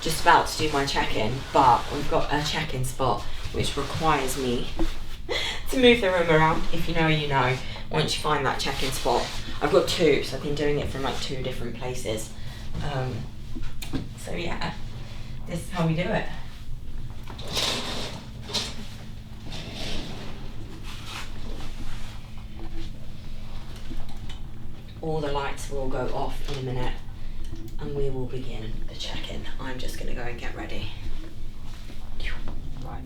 just about to do my check-in, but we've got a check-in spot which requires me to move the room around. If you know, you know. Once you find that check-in spot, I've got two, so I've been doing it from like 2 different places. So yeah, this is how we do it. All the lights will go off in a minute and we will begin the check-in. I'm just going to go and get ready. Right.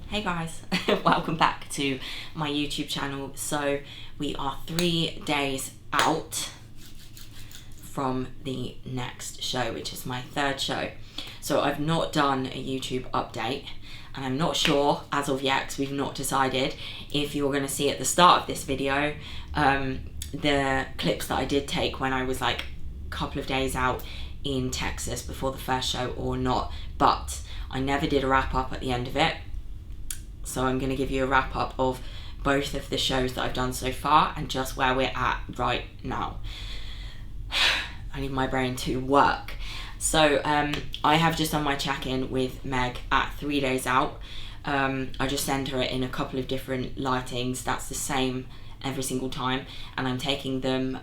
Hey guys, welcome back to my YouTube channel. So we are 3 days out from the next show, which is my 3rd show. So I've not done a YouTube update and I'm not sure as of yet, because we've not decided, if you're going to see at the start of this video the clips that I did take when I was like a couple of days out in Texas before the first show or not. But I never did a wrap up at the end of it. So I'm going to give you a wrap up of both of the shows that I've done so far and just where we're at right now. I need my brain to work. So I have just done my check-in with Meg at 3 days out. I just send her it in a couple of different lightings. That's the same every single time. And I'm taking them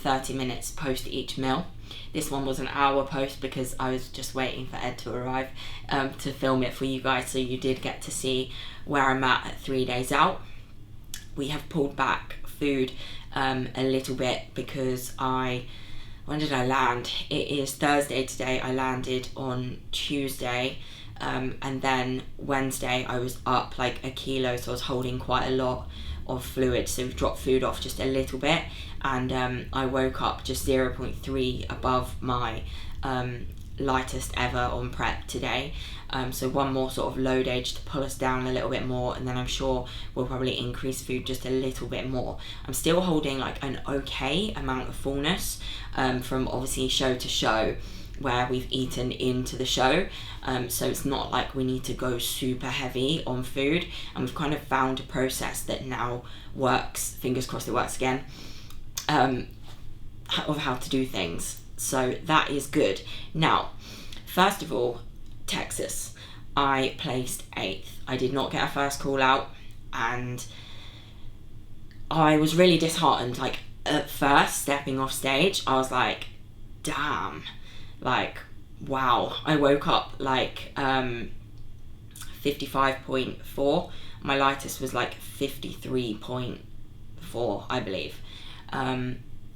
30 minutes post each meal. This one was an hour post because I was just waiting for Ed to arrive to film it for you guys, so you did get to see where I'm at 3 days out. We have pulled back food a little bit because when did I land? It is Thursday today. I landed on Tuesday and then Wednesday I was up like a kilo, so I was holding quite a lot of fluid, so we've dropped food off just a little bit, and I woke up just 0.3 above my lightest ever on prep today. So one more sort of load age to pull us down a little bit more, and then I'm sure we'll probably increase food just a little bit more. I'm still holding like an okay amount of fullness from obviously show to show where we've eaten into the show, so it's not like we need to go super heavy on food, and we've kind of found a process that now works, fingers crossed it works again, of how to do things. So that is good. Now, first of all, Texas, I placed 8th. I did not get a first call out, and I was really disheartened. Like at first, stepping off stage, I was like, damn, like wow. I woke up like 55.4. My lightest was like 53.4, I believe.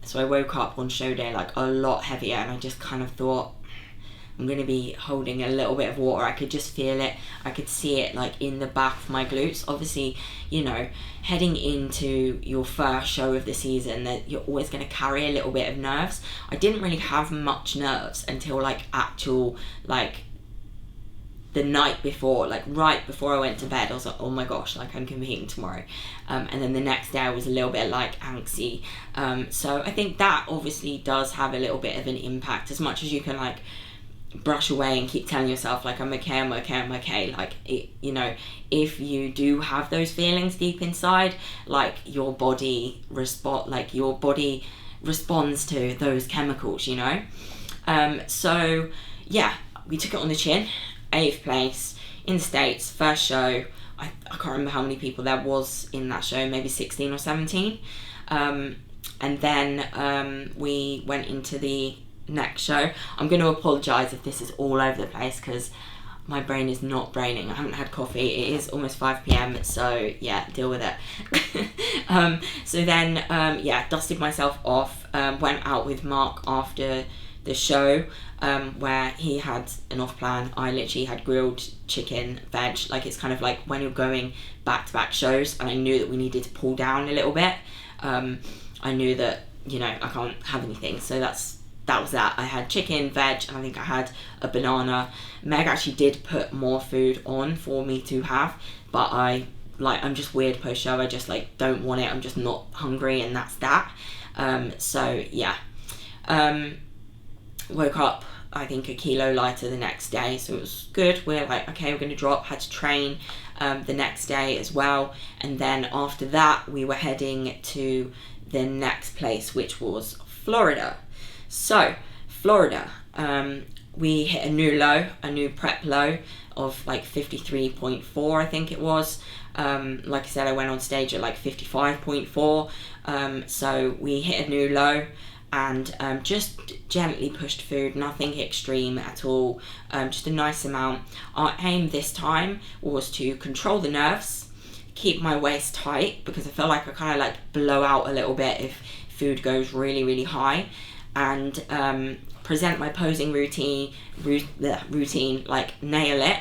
So I woke up on show day like a lot heavier, and I just kind of thought, I'm going to be holding a little bit of water. I could just feel it. I could see it like in the back of my glutes. Obviously, you know, heading into your first show of the season, that you're always going to carry a little bit of nerves. I didn't really have much nerves until like the night before, like right before I went to bed. I was like, oh my gosh, like I'm competing tomorrow. And then the next day I was a little bit like angsty. So I think that obviously does have a little bit of an impact, as much as you can like brush away and keep telling yourself like I'm okay, like it, you know, if you do have those feelings deep inside, like your body responds to those chemicals, you know. So yeah, we took it on the chin. 8th place in the States, first show. I can't remember how many people there was in that show, maybe 16 or 17. And then we went into the next show. I'm going to apologise if this is all over the place because my brain is not braining. I haven't had coffee. It is almost 5 p.m, so yeah, deal with it. So then, yeah, dusted myself off, went out with Mark after the show where he had an off plan, I literally had grilled chicken, veg. Like, it's kind of like when you're going back-to-back shows, and I knew that we needed to pull down a little bit. I knew that, you know, I can't have anything, so that was that. I had chicken, veg, and I think I had a banana. Meg actually did put more food on for me to have, but I'm just weird post-show. I just, like, don't want it. I'm just not hungry, and that's that. So, yeah. Woke up, I think, a kilo lighter the next day, so it was good. We're like, okay, we're going to drop. Had to train the next day as well. And then after that, we were heading to the next place, which was Florida. So, Florida, we hit a new prep low of like 53.4, I think it was. Like I said, I went on stage at like 55.4. So we hit a new low and just gently pushed food, nothing extreme at all, just a nice amount. Our aim this time was to control the nerves, keep my waist tight, because I feel like I kind of like blow out a little bit if food goes really, really high, and present my posing routine, like nail it.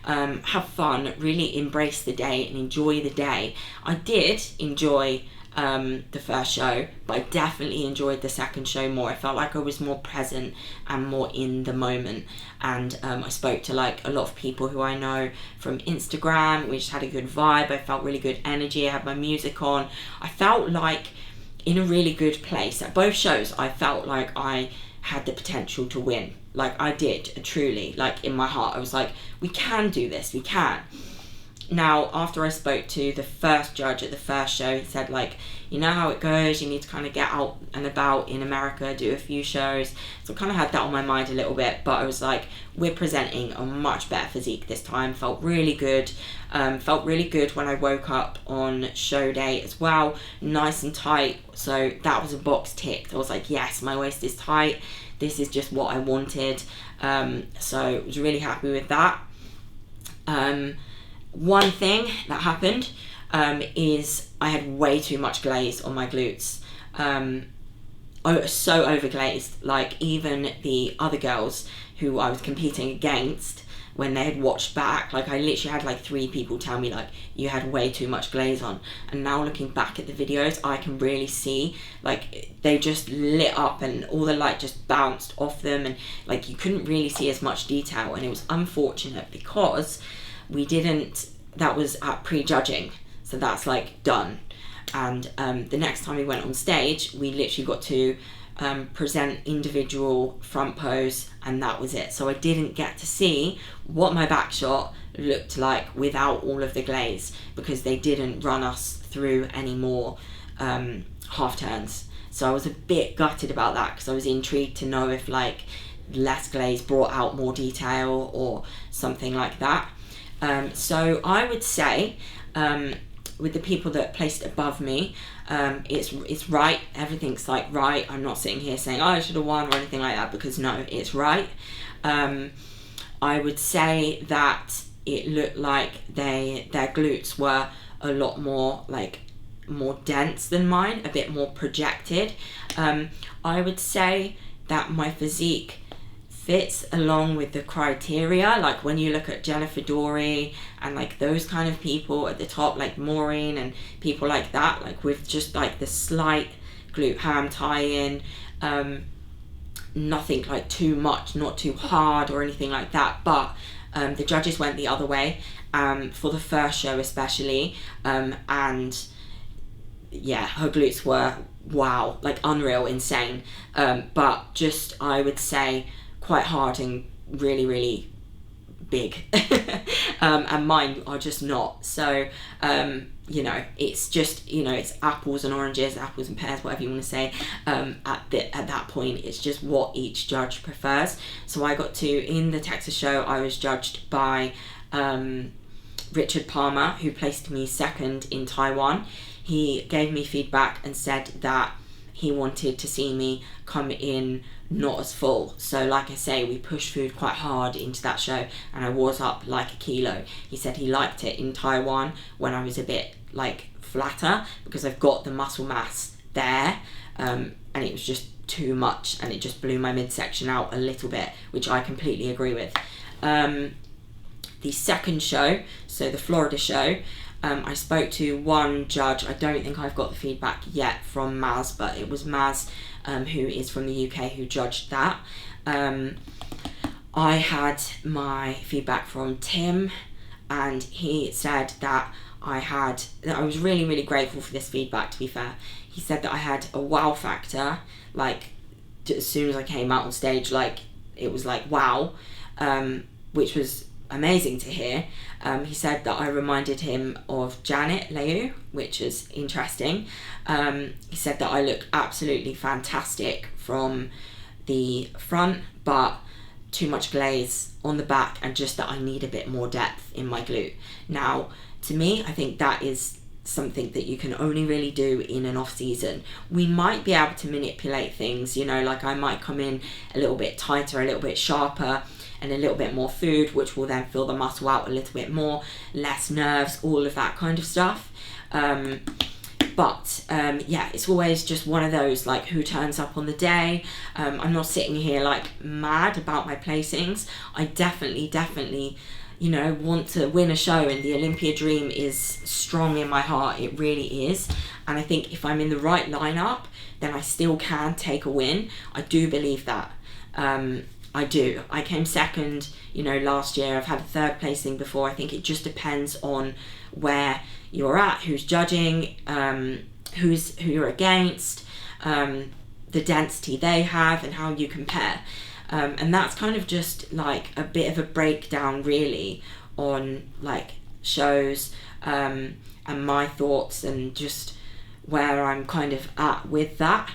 Have fun, really embrace the day and enjoy the day. I did enjoy the first show, but I definitely enjoyed the second show more. I felt like I was more present and more in the moment, and I spoke to like a lot of people who I know from Instagram. We just had a good vibe. I felt really good energy. I had my music on. I felt like in a really good place. At both shows, I felt like I had the potential to win. Like, I did, truly. Like, in my heart, I was like, we can do this, we can. Now, after I spoke to the first judge at the first show, he said, like, you know how it goes, you need to kind of get out and about in America, do a few shows. So I kind of had that on my mind a little bit, but I was like, we're presenting a much better physique this time. Felt really good. Felt really good when I woke up on show day as well, nice and tight. So that was a box ticked. I was like, yes, my waist is tight. This is just what I wanted. So I was really happy with that. One thing that happened is I had way too much glaze on my glutes. I was so overglazed. Like, even the other girls who I was competing against, when they had watched back, like, I literally had like 3 people tell me like, you had way too much glaze on. And now looking back at the videos, I can really see like they just lit up and all the light just bounced off them, and like you couldn't really see as much detail. And it was unfortunate because that was at pre-judging, so that's like done. And the next time we went on stage, we literally got to present individual front pose, and that was it. So I didn't get to see what my back shot looked like without all of the glaze, because they didn't run us through any more half turns. So I was a bit gutted about that, because I was intrigued to know if like less glaze brought out more detail or something like that. So I would say with the people that placed above me, it's right. Everything's like right. I'm not sitting here saying, oh, I should have won or anything like that, because no, it's right. I would say that it looked like their glutes were a lot more dense than mine, a bit more projected. I would say that my physique fits along with the criteria. Like, when you look at Jennifer Dory and like those kind of people at the top, like Maureen and people like that, like with just like the slight glute ham tie-in, nothing like too much, not too hard or anything like that. But the judges went the other way for the first show especially, and yeah, her glutes were wow, like unreal, insane, but just, I would say, quite hard and really, really big. And mine are just not. So you know, it's just, you know, it's apples and oranges, apples and pears, whatever you want to say. At that point, it's just what each judge prefers. So I got to, in the Texas show, I was judged by Richard Palmer, who placed me second in Taiwan. He gave me feedback and said that he wanted to see me come in not as full. So like I say, we pushed food quite hard into that show, and I was up like a kilo. He said he liked it in Taiwan when I was a bit like flatter, because I've got the muscle mass there, and it was just too much and it just blew my midsection out a little bit, which I completely agree with. The second show, so the Florida show, I spoke to one judge. I don't think I've got the feedback yet from Maz, but it was Maz, who is from the UK, who judged that. I had my feedback from Tim, and he said that I was really, really grateful for this feedback, to be fair. He said that I had a wow factor, like, as soon as I came out on stage, like, it was like, wow, which was amazing to hear. He said that I reminded him of Janet Liu, which is interesting. He said that I look absolutely fantastic from the front, but too much glaze on the back, and just that I need a bit more depth in my glute. Now, to me, I think that is something that you can only really do in an off season. We might be able to manipulate things, you know, like I might come in a little bit tighter, a little bit sharper, and a little bit more food, which will then fill the muscle out a little bit more, less nerves, all of that kind of stuff. But yeah, it's always just one of those, like, who turns up on the day. I'm not sitting here like mad about my placings. I definitely, you know, want to win a show, and the Olympia Dream is strong in my heart. It really is. And I think if I'm in the right lineup, then I still can take a win. I do believe that. I do. I came second, you know, last year. I've had a third placing before. I think it just depends on where you're at, who's judging, who you're against, the density they have, and how you compare. And that's kind of just like a bit of a breakdown really on like shows, and my thoughts, and just where I'm kind of at with that.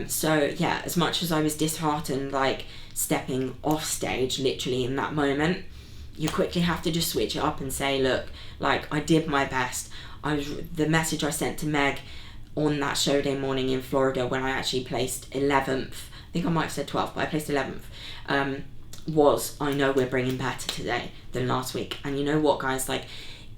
So yeah, as much as I was disheartened, like stepping off stage literally in that moment, you quickly have to just switch it up and say, look, like, I did my best. The message I sent to Meg on that show day morning in Florida, when I actually placed 11th, I think I might have said 12th, but I placed 11th, was, I know we're bringing better today than last week. And you know what, guys, like,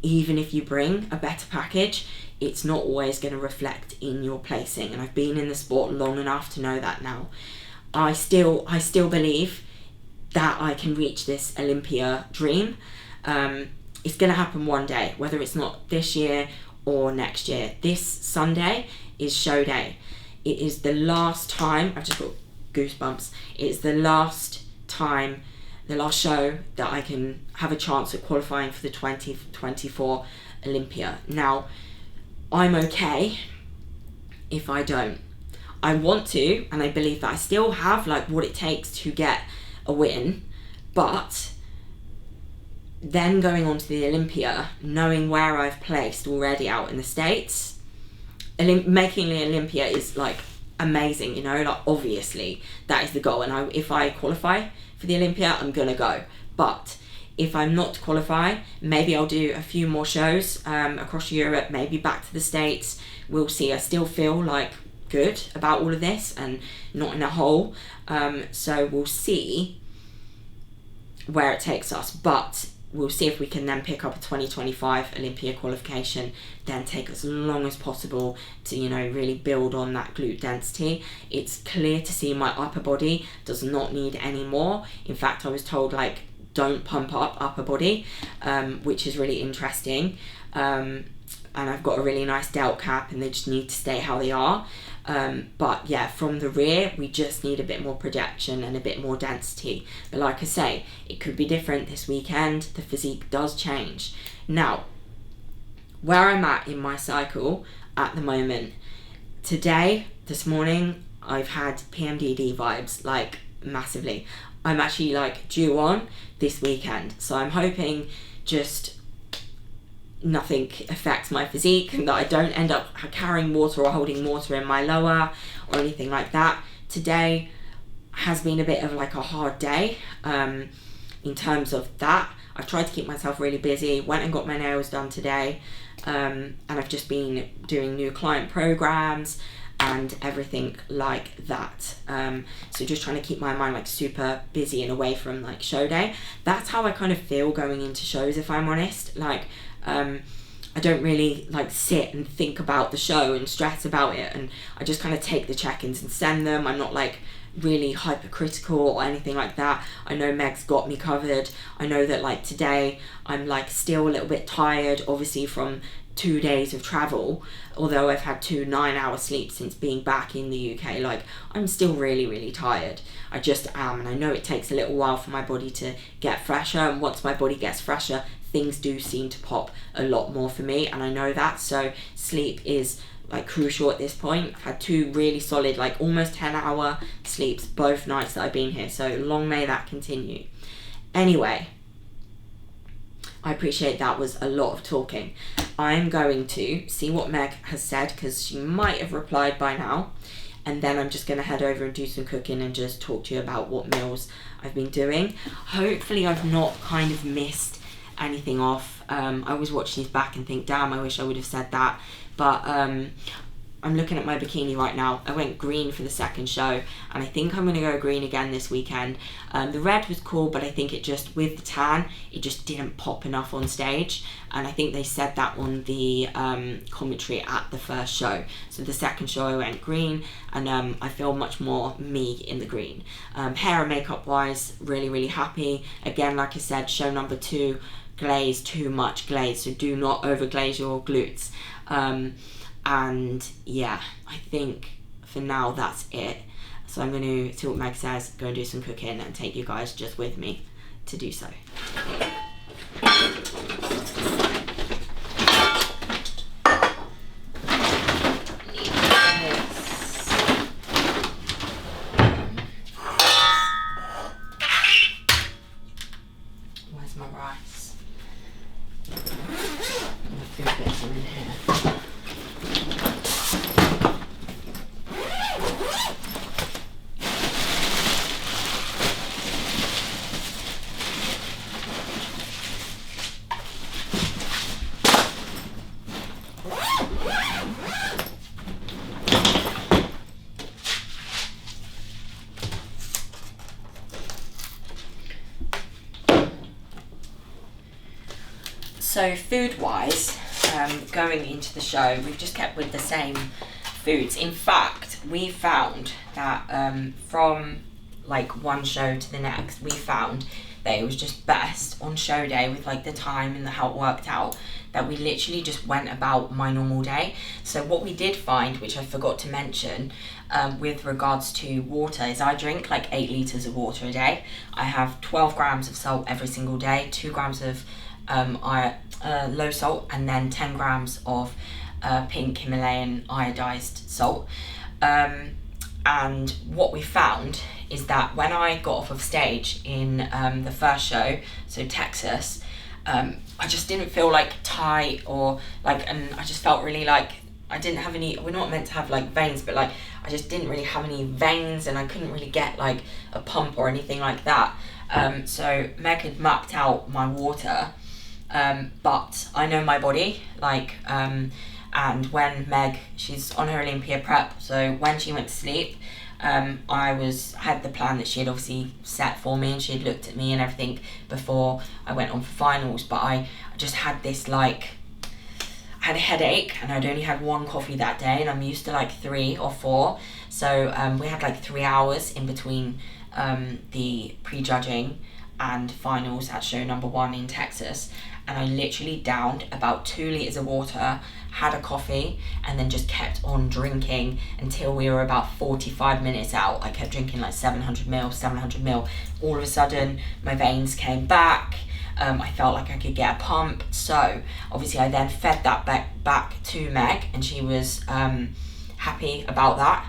even if you bring a better package, it's not always going to reflect in your placing. And I've been in the sport long enough to know that now. I still believe that I can reach this Olympia Dream. It's going to happen one day, whether it's not this year or next year. This Sunday is show day. It is the last time, I've just got goosebumps, it's the last time, the last show that I can have a chance at qualifying for the 2024 Olympia. Now, I'm okay if I don't. I want to, and I believe that I still have like what it takes to get a win, but then going on to the Olympia, knowing where I've placed already out in the States, making the Olympia is like amazing, you know, like obviously that is the goal. And if I qualify for the Olympia, I'm gonna go. But if I'm not to qualify, maybe I'll do a few more shows across Europe, maybe back to the States. We'll see. I still feel like good about all of this and not in a hole. So we'll see where it takes us, but we'll see if we can then pick up a 2025 Olympia qualification, then take as long as possible to, you know, really build on that glute density. It's clear to see my upper body does not need any more. In fact, I was told, like, don't pump up upper body, which is really interesting. And I've got a really nice delt cap, and they just need to stay how they are. But yeah, from the rear, we just need a bit more projection and a bit more density. But like I say, it could be different this weekend. The physique does change. Now, where I'm at in my cycle at the moment, this morning, I've had PMDD vibes, like, massively. I'm actually, like, due on this weekend. So I'm hoping just nothing affects my physique, and that I don't end up carrying water or holding water in my lower or anything like that. Today has been a bit of like a hard day in terms of that. I've tried to keep myself really busy, went and got my nails done today, and I've just been doing new client programs and everything like that. So just trying to keep my mind like super busy and away from like show day. That's how I kind of feel going into shows, if I'm honest. Like, I don't really like sit and think about the show and stress about it, and I just kind of take the check-ins and send them. I'm not like really hypercritical or anything like that. I know Meg's got me covered. I know that like today I'm like still a little bit tired, obviously from 2 days of travel, although I've had 2 9-hour sleeps since being back in the UK. Like, I'm still really tired. I just am, and I know it takes a little while for my body to get fresher, and once my body gets fresher, things do seem to pop a lot more for me, and I know that. So sleep is like crucial at this point. I've had 2 really solid, like almost 10-hour sleeps both nights that I've been here, so long may that continue. Anyway, I appreciate that was a lot of talking. I'm going to see what Meg has said, because she might have replied by now, and then I'm just going to head over and do some cooking and just talk to you about what meals I've been doing. Hopefully I've not kind of missed anything off. I always watch these back and think, damn, I wish I would have said that, but I'm looking at my bikini right now. I went green for the second show, and I think I'm going to go green again this weekend. The red was cool, but I think it just, with the tan, it just didn't pop enough on stage, and I think they said that on the commentary at the first show. So the second show I went green, and I feel much more me in the green. Hair and makeup wise, really happy. Again, like I said, show number 2, glaze, too much glaze, so do not over glaze your glutes. And yeah, I think for now that's it. So I'm going to see what Meg says, go and do some cooking, and take you guys just with me to do so. Where's my rice? My food bits are in here. So food-wise, going into the show, we've just kept with the same foods. In fact, we found that from like one show to the next, we found that it was just best on show day, with like the time and how it worked out, that we literally just went about my normal day. So what we did find, which I forgot to mention, with regards to water, is I drink like 8 litres of water a day. I have 12 grams of salt every single day, 2 grams of low salt, and then 10 grams of pink Himalayan iodized salt. And what we found is that when I got off of stage in the first show, so Texas, I just didn't feel like tight, or like, and I just felt really like I didn't have any, we're not meant to have like veins, but like I just didn't really have any veins, and I couldn't really get like a pump or anything like that. So Meg had mapped out my water, but I know my body, like, and when Meg, she's on her Olympia prep, so when she went to sleep, I had the plan that she had obviously set for me, and she had looked at me and everything before I went on for finals, but I just had this like, I had a headache, and I'd only had 1 coffee that day, and I'm used to like 3 or 4, so we had like 3 hours in between the prejudging and finals at show number 1 in Texas, and I literally downed about 2 litres of water, had a coffee, and then just kept on drinking until we were about 45 minutes out. I kept drinking like 700 ml. All of a sudden, my veins came back. I felt like I could get a pump. So obviously I then fed that back to Meg, and she was happy about that.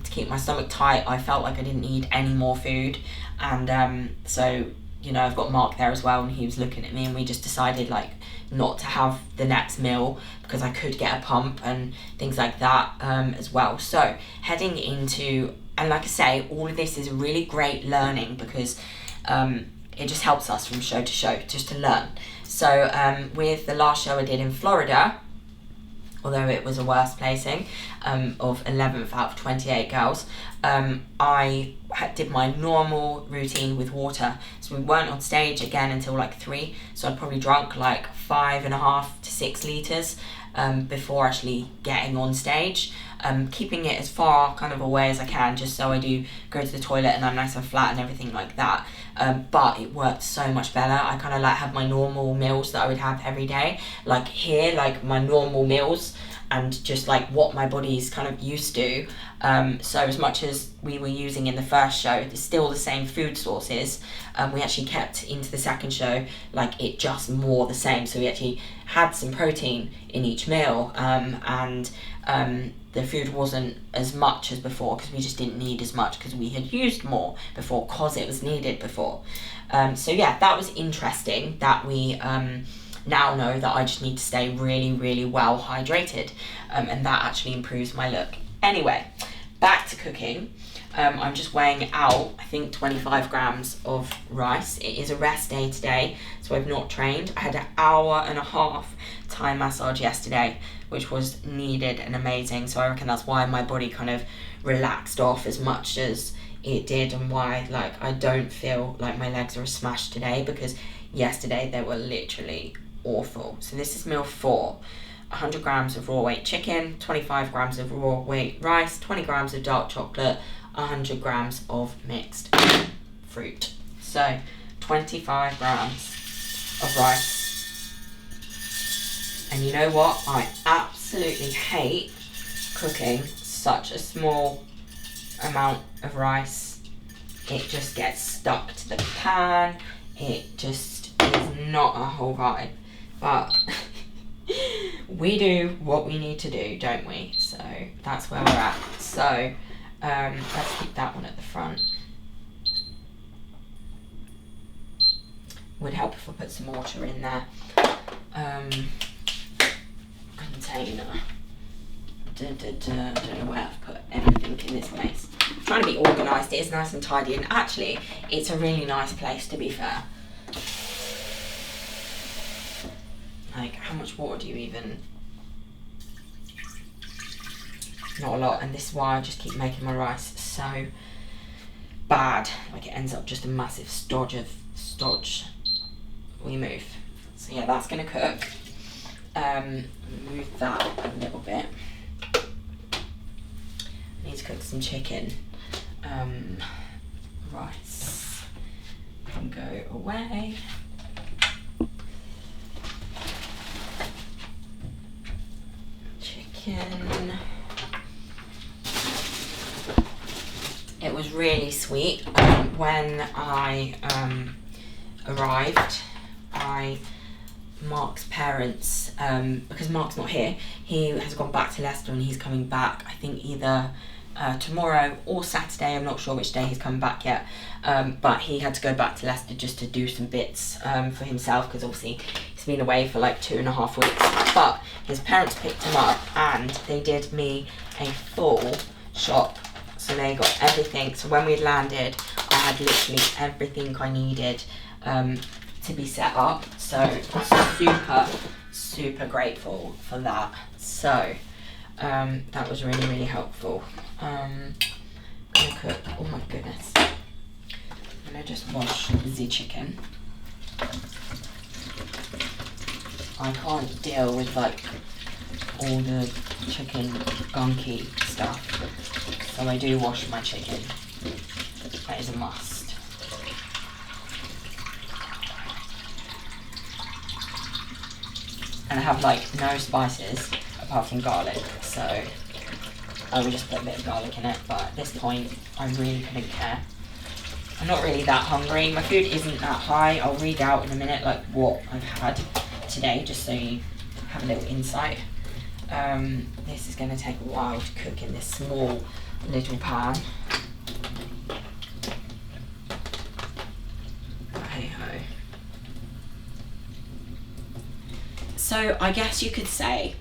To keep my stomach tight, I felt like I didn't need any more food. And so, you know, I've got Mark there as well, and he was looking at me, and we just decided like not to have the next meal because I could get a pump and things like that as well. So heading into, and like I say, all of this is really great learning, because it just helps us from show to show just to learn. So with the last show I did in Florida, although it was a worse placing of 11th out of 28 girls, I did my normal routine with water. So we weren't on stage again until like 3, so I'd probably drunk like 5.5 to 6 litres before actually getting on stage. Keeping it as far kind of away as I can, just so I do go to the toilet and I'm nice and flat and everything like that. But it worked so much better. I kind of like have my normal meals that I would have every day, like here, like my normal meals, and just like what my body's kind of used to. So as much as we were using in the first show, it's still the same food sources. We actually kept into the second show like it just more the same. So we actually had some protein in each meal, and the food wasn't as much as before because we just didn't need as much because we had used more before because it was needed before. So yeah, that was interesting that we now know that I just need to stay really, really well hydrated, and that actually improves my look. Anyway, back to cooking. I'm just weighing out, I think, 25 grams of rice. It is a rest day today, so I've not trained. I had an hour and a half Thai massage yesterday, which was needed and amazing. So I reckon that's why my body kind of relaxed off as much as it did, and why like I don't feel like my legs are smashed today, because yesterday they were literally awful. So this is meal 4. 100 grams of raw weight chicken, 25 grams of raw weight rice, 20 grams of dark chocolate, 100 grams of mixed fruit. So 25 grams of rice. And you know what? I absolutely hate cooking such a small amount of rice. It just gets stuck to the pan. It just is not a whole vibe. But we do what we need to do, don't we? So that's where we're at. So let's keep that one at the front. Would help if I put some water in there. Container. I don't know where I've put everything in this place. I'm trying to be organised. It is nice and tidy, and actually it's a really nice place, to be fair. Like, how much water do you even... Not a lot, and this is why I just keep making my rice so bad. Like, it ends up just a massive stodge. We move. So yeah, that's gonna cook. Move that a little bit. I need to cook some chicken. Rice can go away. Chicken. It was really sweet. When I arrived, Mark's parents, because Mark's not here, he has gone back to Leicester, and he's coming back, I think, either tomorrow or Saturday. I'm not sure which day he's coming back yet, but he had to go back to Leicester just to do some bits for himself, because obviously he's been away for like 2.5 weeks. But his parents picked him up, and they did me a full shop. So they got everything. So when we landed, I had literally everything I needed to be set up. So super grateful for that. So that was really, really helpful. I'm gonna cook, oh my goodness. I'm gonna just wash the chicken. I can't deal with like all the chicken gunky stuff, so I do wash my chicken. That is a must. And I have like no spices apart from garlic, so I will just put a bit of garlic in it, but at this point I really couldn't care. I'm not really that hungry. My food isn't that high. I'll read out in a minute like what I've had today, just so you have a little insight. This is going to take a while to cook in this small little pan. Hey ho. So I guess you could say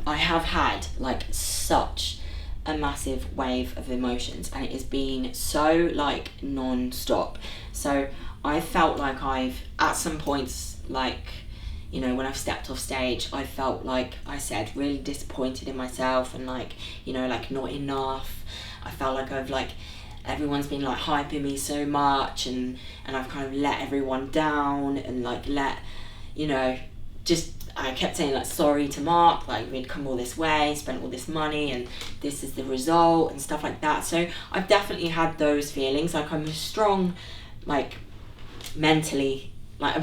I have had like such a massive wave of emotions, and it has been so like non-stop. So I felt like I've at some points, like, you know, when I've stepped off stage, I felt like I said really disappointed in myself, and like, you know, like not enough. I felt like I've like, everyone's been like hyping me so much, and I've kind of let everyone down, and like let, you know, I kept saying like sorry to Mark, like we'd come all this way, spent all this money, and this is the result and stuff like that. So I've definitely had those feelings. Like I'm strong, like mentally, like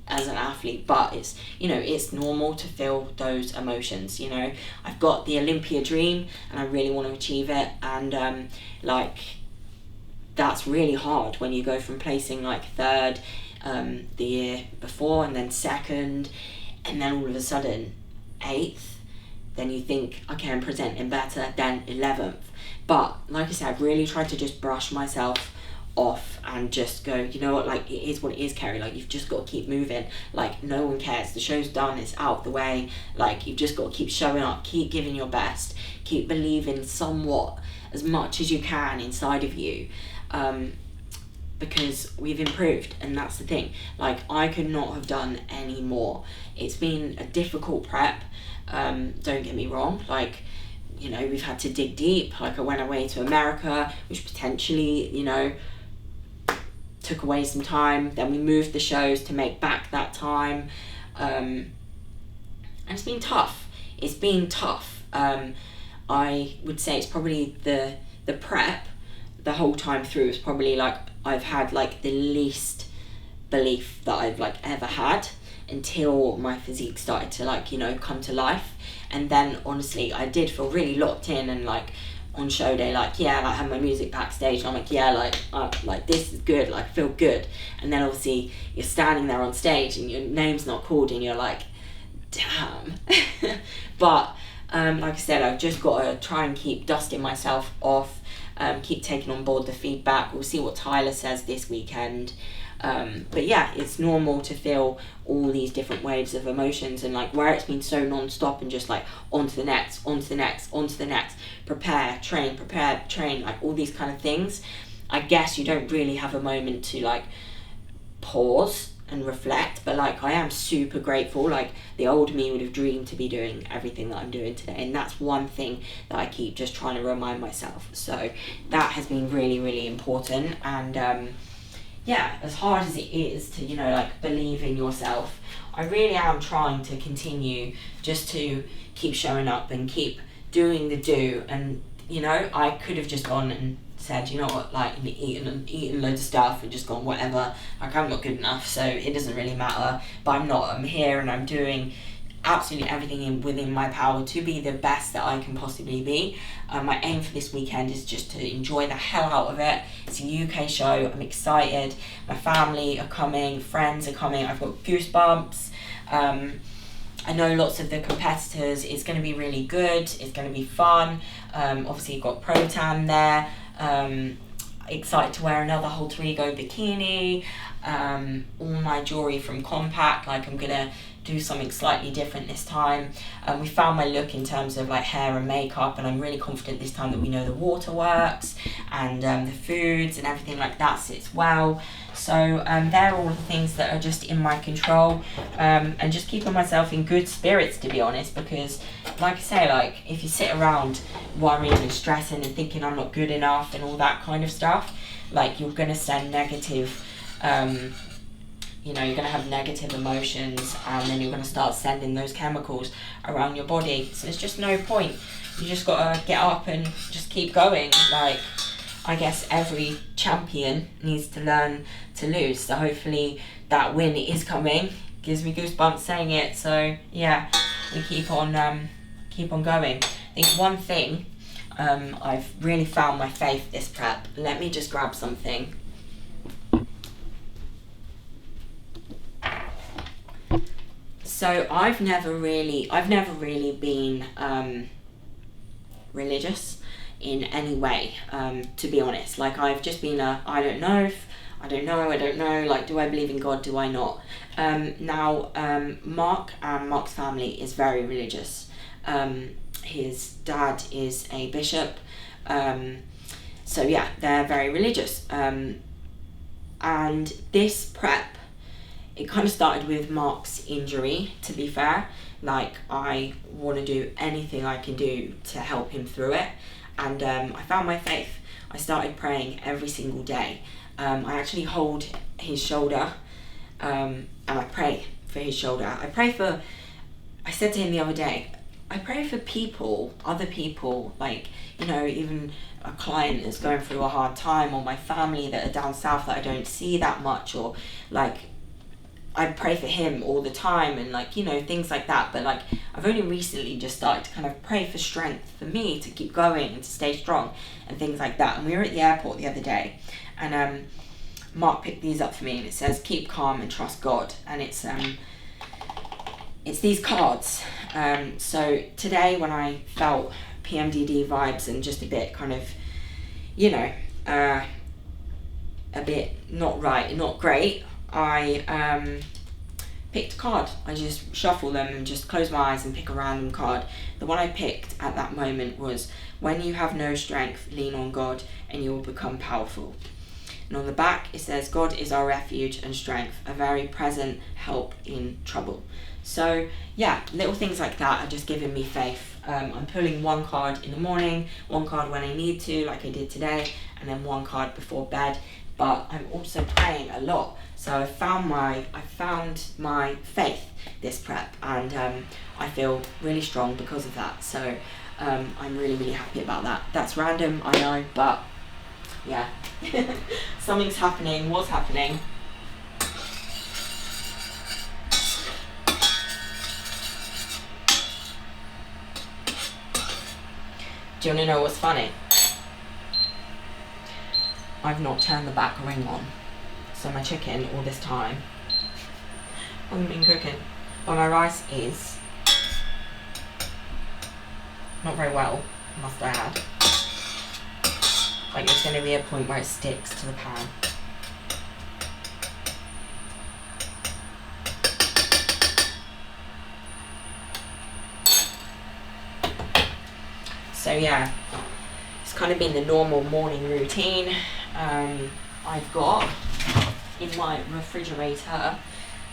as an athlete, but it's, you know, it's normal to feel those emotions. You know, I've got the Olympia Dream and I really want to achieve it, and like that's really hard when you go from placing like third the year before, and then second, and then all of a sudden 8th. Then you think, okay, I'm presenting better, then 11th. But like I said, I've really tried to just brush myself off and just go, you know what, like it is what it is, Kerry, like you've just got to keep moving, like no one cares, the show's done, it's out of the way, like you've just got to keep showing up, keep giving your best, keep believing somewhat as much as you can inside of you, because we've improved, and that's the thing. Like I could not have done any more. It's been a difficult prep, don't get me wrong, like, you know, we've had to dig deep. Like I went away to America, which potentially, you know, took away some time. Then we moved the shows to make back that time, and it's been tough. It's been tough. I would say it's probably the prep the whole time through is probably like I've had like the least belief that I've like ever had, until my physique started to like, you know, come to life. And then honestly I did feel really locked in, and like on show day, like yeah, like I had my music backstage and I'm like yeah, like this is good, like I feel good. And then obviously you're standing there on stage and your name's not called and you're like damn. But like I said, I've just got to try and keep dusting myself off, keep taking on board the feedback. We'll see what Tyler says this weekend. But yeah, it's normal to feel all these different waves of emotions, and like where it's been so non-stop and just like on to the next, on to the next, on to the next, prepare, train, like all these kind of things. I guess you don't really have a moment to like pause and reflect, but like I am super grateful. Like the old me would have dreamed to be doing everything that I'm doing today, and that's one thing that I keep just trying to remind myself. So that has been really, really important. And yeah, as hard as it is to, you know, like believe in yourself, I really am trying to continue just to keep showing up and keep doing the do. And, you know, I could have just gone and said, you know what, like eating loads of stuff and just gone whatever, like I'm not good enough, so it doesn't really matter. But I'm not. I'm here and I'm doing absolutely everything within my power to be the best that I can possibly be. My aim for this weekend is just to enjoy the hell out of it. It's a UK show. I'm excited. My family are coming, friends are coming. I've got goosebumps. I know lots of the competitors. It's going to be really good. It's going to be fun. Obviously you've got Pro-Tan there. Excited to wear another Alter Ego bikini. All my jewelry from Compact, like I'm gonna do something slightly different this time. We found my look in terms of like hair and makeup, and I'm really confident this time that we know the water works, and the foods and everything like that sits well. So they're all the things that are just in my control, and just keeping myself in good spirits, to be honest, because like I say, like if you sit around worrying and stressing and thinking I'm not good enough and all that kind of stuff, like you're gonna send negative you know, you're going to have negative emotions, and then you're going to start sending those chemicals around your body. So there's just no point. You just got to get up and just keep going. Like, I guess every champion needs to learn to lose. So hopefully that win is coming. Gives me goosebumps saying it. So yeah, we keep on going. I think one thing, I've really found my faith this prep. Let me just grab something. So I've never really been religious in any way, to be honest. Like I've just been I don't know, like do I believe in God, do I not? Now Mark and Mark's family is very religious. His dad is a bishop, so yeah, they're very religious. And this prep, it kind of started with Mark's injury, to be fair. Like, I want to do anything I can do to help him through it. And I found my faith. I started praying every single day. I actually hold his shoulder and I pray for his shoulder. I said to him the other day, I pray for people, other people, like, you know, even a client that's going through a hard time, or my family that are down south that I don't see that much, or like, I pray for him all the time, and like, you know, things like that. But like, I've only recently just started to kind of pray for strength for me to keep going and to stay strong and things like that. And we were at the airport the other day, and Mark picked these up for me, and it says, keep calm and trust God. And it's these cards. So today, when I felt PMDD vibes and just a bit kind of, you know, a bit not great, I picked a card. I just shuffle them and just close my eyes and pick a random card. The one I picked at that moment was, when you have no strength, lean on God and you will become powerful. And on the back it says, God is our refuge and strength, a very present help in trouble. So yeah, little things like that are just giving me faith. I'm pulling one card in the morning, one card when I need to, like I did today, and then one card before bed. But I'm also praying a lot. So I found my faith this prep, and I feel really strong because of that. So I'm really, really happy about that. That's random, I know, but yeah. Something's happening. What's happening? Do you want to know what's funny? I've not turned the back ring on. So my chicken all this time hasn't been cooking. But my rice is not very well, must I add. Like, there's going to be a point where it sticks to the pan. So yeah, it's kind of been the normal morning routine. I've got in my refrigerator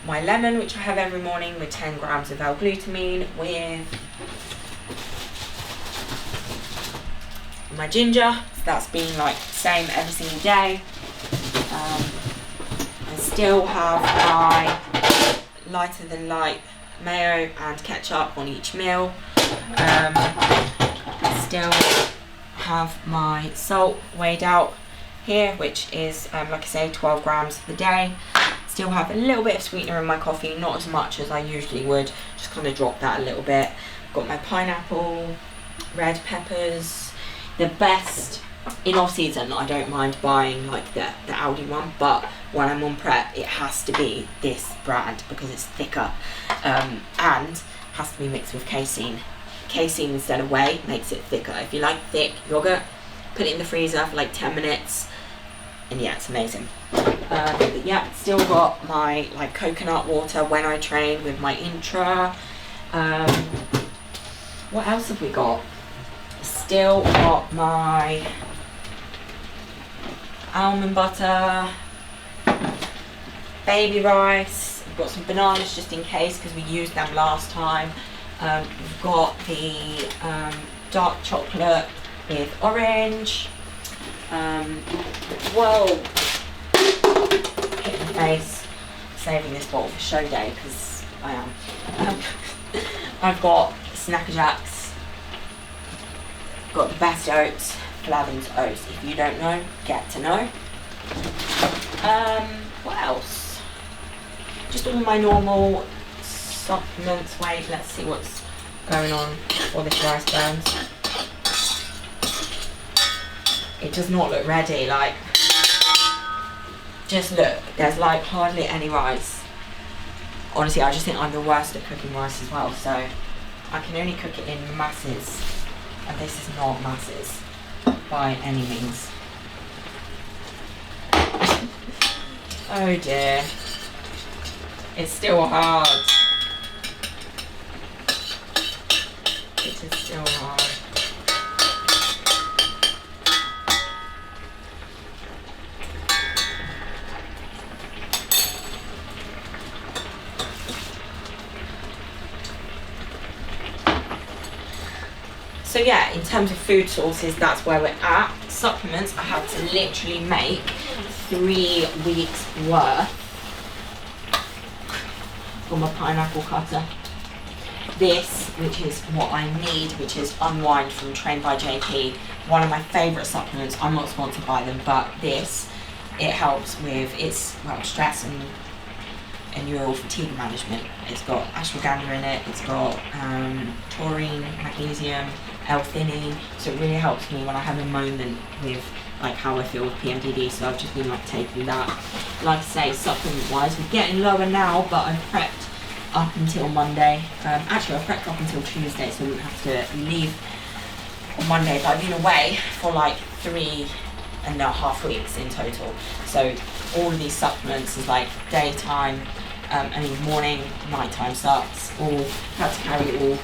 my lemon, which I have every morning, with 10 grams of L-glutamine, with my ginger. So that's been like the same every single day. I still have my lighter than light mayo and ketchup on each meal. Still have my salt weighed out here, which is like I say, 12 grams for the day. Still have a little bit of sweetener in my coffee, not as much as I usually would, just kind of drop that a little bit. Got my pineapple, red peppers. The best in off season, I don't mind buying like the Aldi one, but when I'm on prep it has to be this brand because it's thicker, and has to be mixed with casein. Casein instead of whey makes it thicker. If you like thick yogurt, put it in the freezer for like 10 minutes and yeah, it's amazing. But yeah, still got my like coconut water when I train with my intra. What else have we got? Still got my almond butter, baby rice. I've got some bananas just in case because we used them last time. We've got the dark chocolate with orange. Whoa, hit my face. Saving this bottle for show day because I am. I've got Snacker Jacks. Got the best oats, Flavin's oats. If you don't know, get to know. What else? Just all my normal supplements. Wait, let's see what's going on before this rice burns. It does not look ready, like, just look, there's like hardly any rice. Honestly, I just think I'm the worst at cooking rice as well, so I can only cook it in masses, and this is not masses by any means. Oh dear, it's still hard. It is still hard. So yeah, in terms of food sources, that's where we're at. Supplements, I had to literally make 3 weeks worth for my pineapple cutter. This, which is what I need, which is Unwind from Trained by JP, one of my favourite supplements. I'm not sponsored by them, but this, it helps with stress and neural fatigue management. It's got ashwagandha in it, it's got taurine, magnesium, L-theanine, so it really helps me when I have a moment with like how I feel with PMDD. So I've just been like taking that. Like I say, supplement wise, we're getting lower now, but I've prepped up until Monday. Actually I've prepped up until Tuesday, so I wouldn't have to leave on Monday, but I've been away for like 3.5 weeks in total. So all of these supplements is like daytime, morning, nighttime starts, all had to carry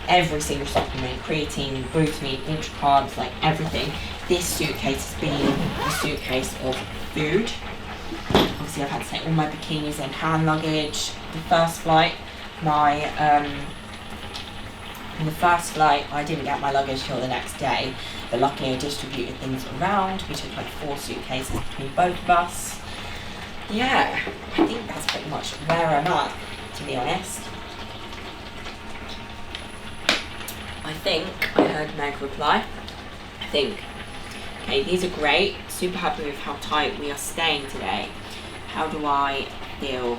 every single supplement, creatine, glutamine, ultra carbs, like everything. This suitcase has been a suitcase of food. Obviously I've had to take all my bikinis and hand luggage. The first flight, I didn't get my luggage till the next day, but luckily I distributed things around. We took like 4 suitcases between both of us. Yeah, I think that's pretty much where I'm at, to be honest. I think I heard Meg reply. Okay, these are great. Super happy with how tight we are staying today. How do I feel?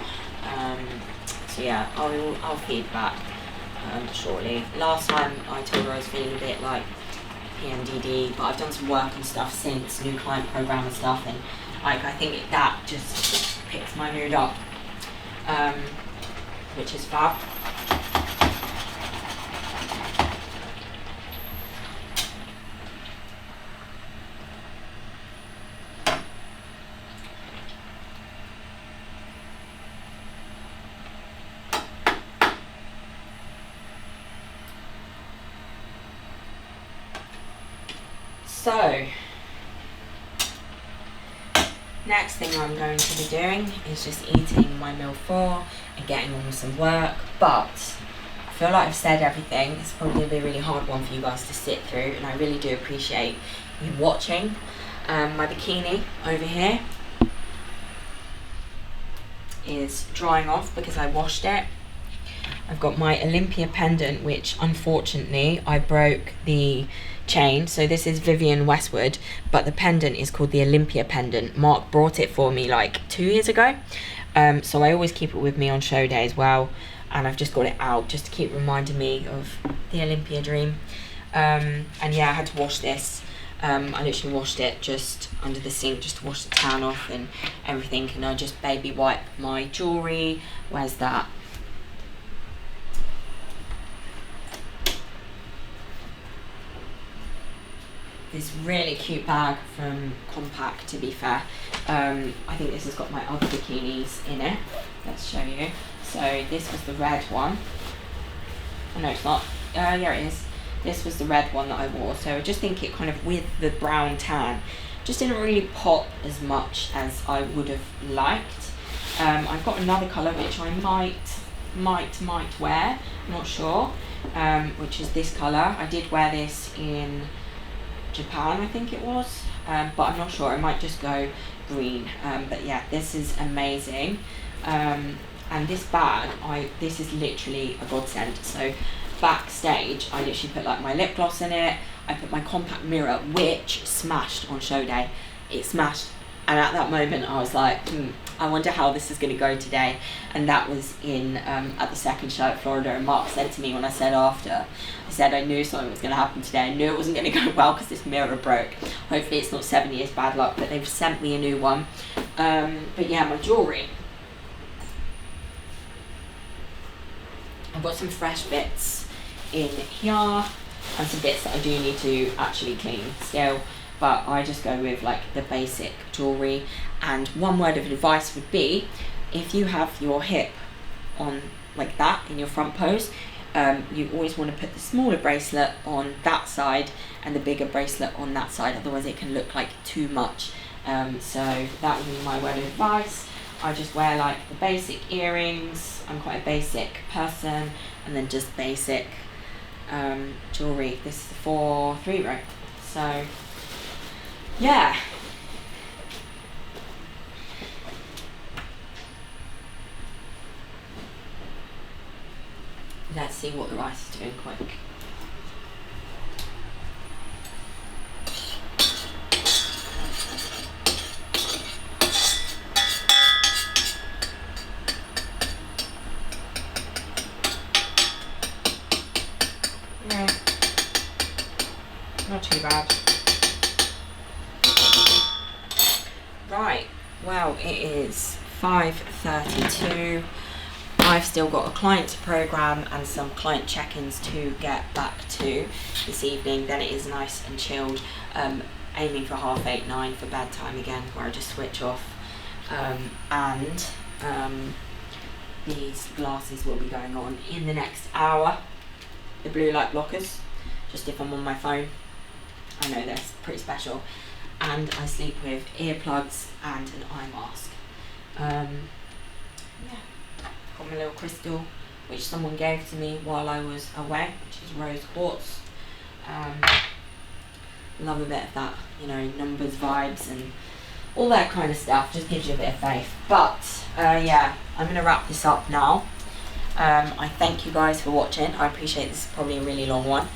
So yeah, I'll feed back shortly. Last time I told her I was feeling a bit like PMDD, but I've done some work and stuff since, new client program and stuff, and like I think that just picks my mood up, which is fab. So, next thing I'm going to be doing is just eating my meal 4 and getting on with some work, but I feel like I've said everything. It's probably going to be a really hard one for you guys to sit through, and I really do appreciate you watching. My bikini over here is drying off because I washed it. I've got my Olympia pendant, which unfortunately I broke the chain. So this is Vivienne Westwood, but the pendant is called the Olympia pendant. Mark brought it for me like 2 years ago. So I always keep it with me on show day as well. And I've just got it out just to keep reminding me of the Olympia Dream. And yeah, I had to wash this. I literally washed it just under the sink just to wash the tan off and everything. And I just baby wipe my jewellery. Where's that? This really cute bag from Compact, to be fair. I think this has got my other bikinis in it. Let's show you. So this was the red one. Oh no, it's not. Yeah, it is. This was the red one that I wore. So I just think it kind of, with the brown tan, just didn't really pop as much as I would have liked. I've got another colour which I might wear, I'm not sure, which is this colour. I did wear this in Japan, I think it was, but I'm not sure. I might just go green. But yeah, this is amazing. And this bag, this is literally a godsend. So backstage, I literally put like my lip gloss in it. I put my compact mirror, which smashed on show day. It smashed, and at that moment I was like, I wonder how this is going to go today. And that was in at the second show at Florida, and Mark said to me when I said after, I said I knew something was going to happen today. I knew it wasn't going to go well because this mirror broke. Hopefully it's not 7 years bad luck, but they've sent me a new one. But yeah, my jewellery. I've got some fresh bits in here and some bits that I do need to actually clean still, but I just go with like the basic jewellery. And one word of advice would be, if you have your hip on like that in your front pose, you always want to put the smaller bracelet on that side and the bigger bracelet on that side, otherwise it can look like too much. So that would be my word of advice. I just wear like the basic earrings. I'm quite a basic person, and then just basic jewellery. This is for 3-row. So yeah. let's see what the rice is doing quick. Yeah, not too bad. Right, well, it is 5:32. I've still got a client to program and some client check-ins to get back to this evening. Then it is nice and chilled, aiming for 8:30, 9 for bedtime again, where I just switch off. These glasses will be going on in the next hour, the blue light blockers, just if I'm on my phone. I know they're pretty special. And I sleep with earplugs and an eye mask. Yeah, got my little crystal, which someone gave to me while I was away, which is rose quartz. Love a bit of that, you know, numbers, vibes, and all that kind of stuff. Just gives you a bit of faith. But yeah, I'm gonna wrap this up now. I thank you guys for watching. I appreciate this is probably a really long one,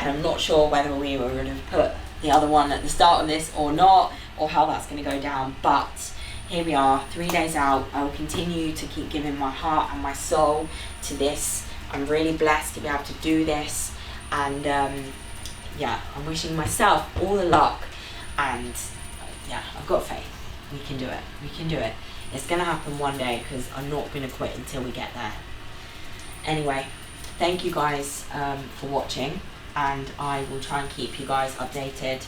and I'm not sure whether we were going to put the other one at the start of this or not, or how that's going to go down, but here we are, 3 days out. I will continue to keep giving my heart and my soul to this. I'm really blessed to be able to do this, and yeah, I'm wishing myself all the luck, and yeah, I've got faith. We can do it. We can do it. It's going to happen one day, because I'm not going to quit until we get there. Anyway, thank you guys for watching, and I will try and keep you guys updated.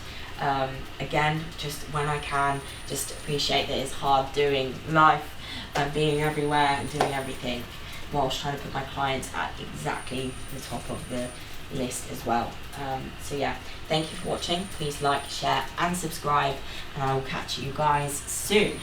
Again, just when I can, just appreciate that it's hard doing life and being everywhere and doing everything whilst trying to put my clients at exactly the top of the list as well. So yeah, thank you for watching. Please like, share and subscribe, and I will catch you guys soon.